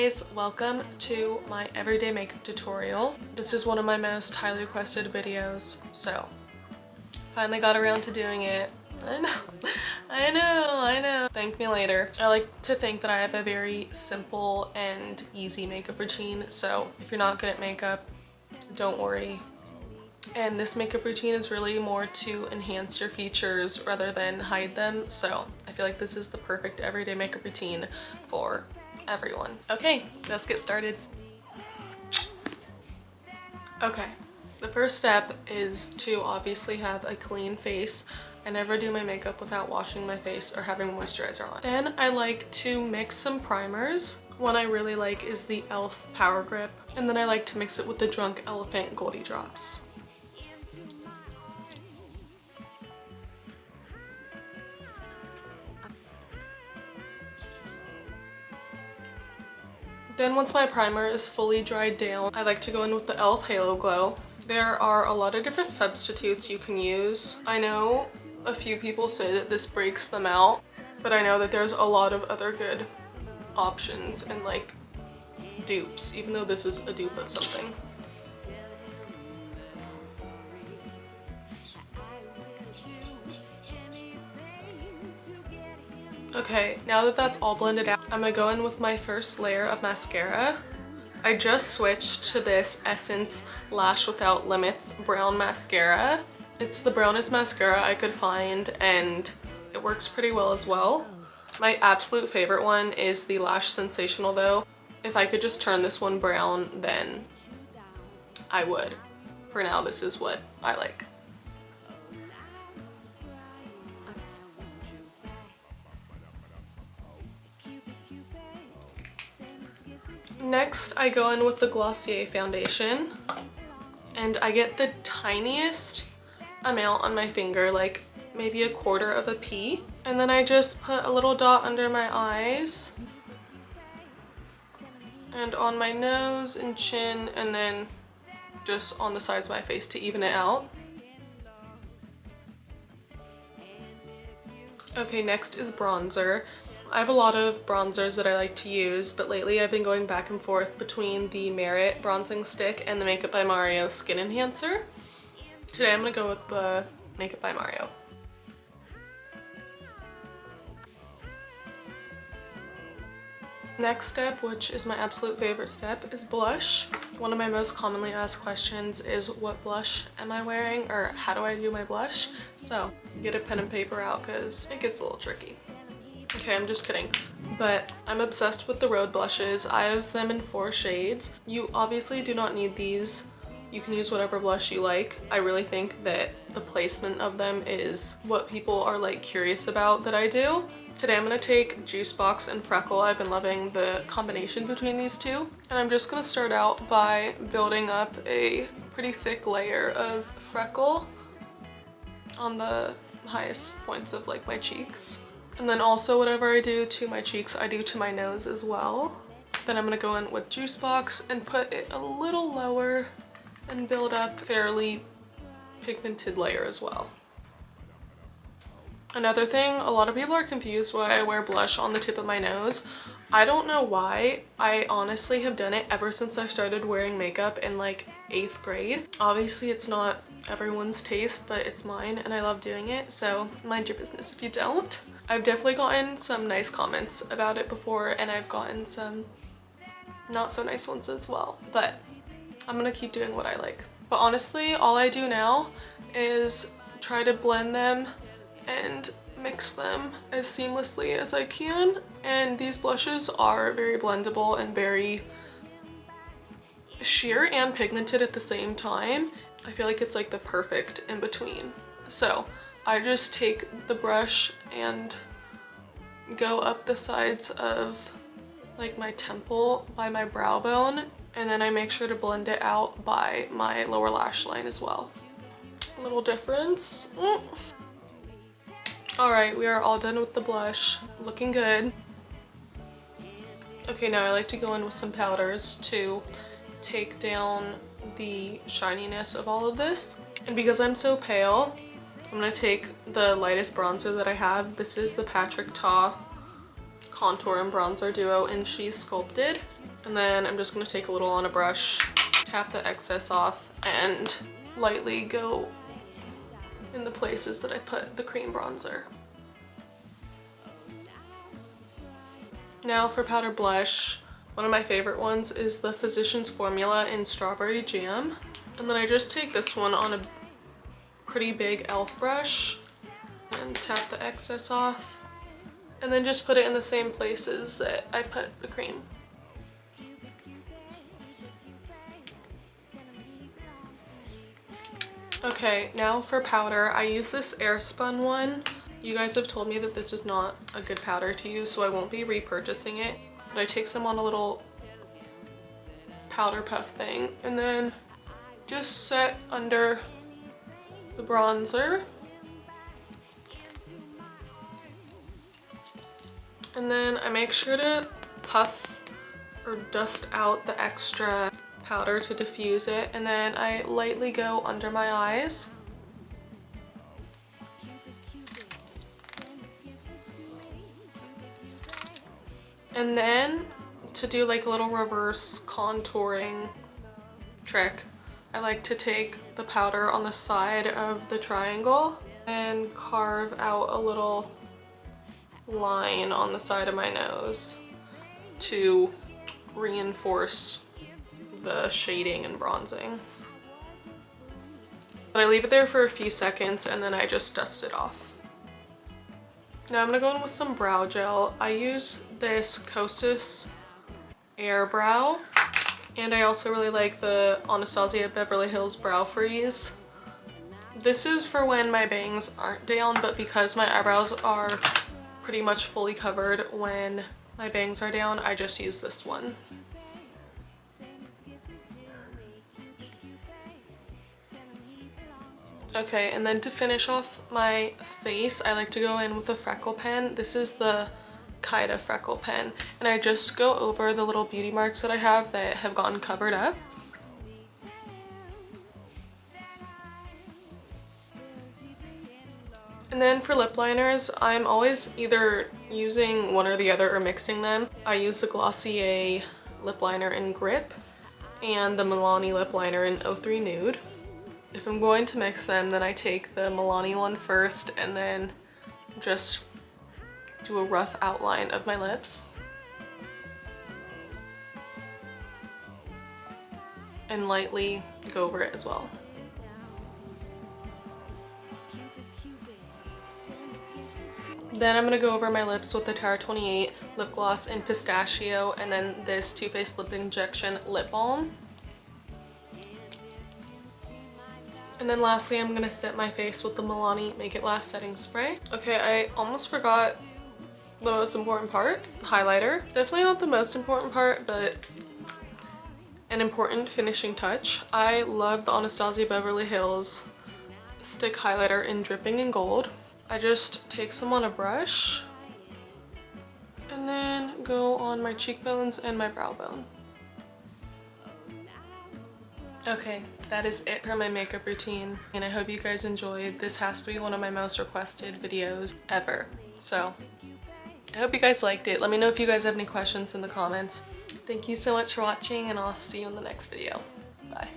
guys, welcome to my everyday makeup tutorial. This is one of my most highly requested videos, so finally got around to doing it. I know. Thank me later. I like to think that I have a very simple and easy makeup routine, so if you're not good at makeup, don't worry. And this makeup routine is really more to enhance your features rather than hide them, so I feel like this is the perfect everyday makeup routine for everyone. Okay, let's get started. Okay, the first step is to obviously have a clean face. I never do my makeup without washing my face or having moisturizer on. Then I like to mix some primers. One I really like is the e.l.f. Power Grip, and then I like to mix it with the Drunk Elephant Goldie Drops. Then once my primer is fully dried down, I like to go in with the e.l.f. Halo Glow. There are a lot of different substitutes you can use. I know a few people say that this breaks them out, but I know that there's a lot of other good options and like dupes, even though this is a dupe of something. Okay, now that that's all blended out, I'm gonna go in with my first layer of mascara. I just switched to this Essence Lash Without Limits brown mascara. It's the brownest mascara I could find and it works pretty well as well. My absolute favorite one is the Lash Sensational though. If I could just turn this one brown, then I would. For now, this is what I like. Next, I go in with the Glossier foundation and I get the tiniest amount on my finger, like maybe a quarter of a pea. And then I just put a little dot under my eyes and on my nose and chin, and then just on the sides of my face to even it out. Okay, next is bronzer. I have a lot of bronzers that I like to use, but lately I've been going back and forth between the Merit bronzing stick and the Makeup by Mario skin enhancer. Today I'm gonna go with the Makeup by Mario. Next step, which is my absolute favorite step, is blush. One of my most commonly asked questions is what blush am I wearing, or how do I do my blush? So get a pen and paper out because it gets a little tricky. Okay, I'm just kidding, but I'm obsessed with the Rhode blushes. I have them in 4 shades. You obviously do not need these. You can use whatever blush you like. I really think that the placement of them is what people are like curious about that I do. Today I'm gonna take Juice Box and Freckle. I've been loving the combination between these two. And I'm just gonna start out by building up a pretty thick layer of Freckle on the highest points of like my cheeks. And then also whatever I do to my cheeks, I do to my nose as well. Then I'm gonna go in with Juice Box and put it a little lower and build up a fairly pigmented layer as well. Another thing, a lot of people are confused why I wear blush on the tip of my nose. I don't know why. I honestly have done it ever since I started wearing makeup in like 8th grade. Obviously it's not everyone's taste, but it's mine and I love doing it, so mind your business if you don't. I've definitely gotten some nice comments about it before, and I've gotten some not so nice ones as well, but I'm gonna keep doing what I like. But honestly, all I do now is try to blend them and mix them as seamlessly as I can, and these blushes are very blendable and very sheer and pigmented at the same time. I feel like it's like the perfect in between. So I just take the brush and go up the sides of like my temple by my brow bone, and then I make sure to blend it out by my lower lash line as well. A little difference. Alright, we are all done with the blush. Looking good. Okay, now I like to go in with some powders to take down the shininess of all of this. And because I'm so pale, I'm gonna take the lightest bronzer that I have. This is the Patrick Ta Contour and Bronzer Duo in She's Sculpted. And then I'm just gonna take a little on a brush, tap the excess off, and lightly go in the places that I put the cream bronzer. Now for powder blush, one of my favorite ones is the Physicians Formula in Strawberry Jam. And then I just take this one on a pretty big e.l.f. brush and tap the excess off. And then just put it in the same places that I put the cream. Okay, now for powder, I use this Airspun one. You guys have told me that this is not a good powder to use, so I won't be repurchasing it. But I take some on a little powder puff thing and then just set under the bronzer. And then I make sure to puff or dust out the extra powder to diffuse it, and then I lightly go under my eyes. And then to do like a little reverse contouring trick, I like to take the powder on the side of the triangle and carve out a little line on the side of my nose to reinforce the shading and bronzing. But I leave it there for a few seconds and then I just dust it off. Now I'm gonna go in with some brow gel. I use this Kosas Air Brow, and I also really like the Anastasia Beverly Hills Brow Freeze. This is for when my bangs aren't down, but because my eyebrows are pretty much fully covered when my bangs are down, I just use this one. Okay, and then to finish off my face, I like to go in with a freckle pen. This is the Kaida freckle pen, and I just go over the little beauty marks that I have that have gotten covered up. And then for lip liners, I'm always either using one or the other or mixing them. I use the Glossier lip liner in Grip and the Milani lip liner in 03 Nude. If I'm going to mix them, then I take the Milani one first and then just do a rough outline of my lips. And lightly go over it as well. Then I'm going to go over my lips with the Tower 28 lip gloss in Pistachio and then this Too Faced Lip Injection lip balm. And then lastly, I'm going to set my face with the Milani Make It Last setting spray. Okay, I almost forgot the most important part, the highlighter. Definitely not the most important part, but an important finishing touch. I love the Anastasia Beverly Hills stick highlighter in Dripping in Gold. I just take some on a brush and then go on my cheekbones and my brow bone. Okay, that is it for my makeup routine, and I hope you guys enjoyed. This has to be one of my most requested videos ever, so I hope you guys liked it. Let me know if you guys have any questions in the comments. Thank you so much for watching, and I'll see you in the next video. Bye.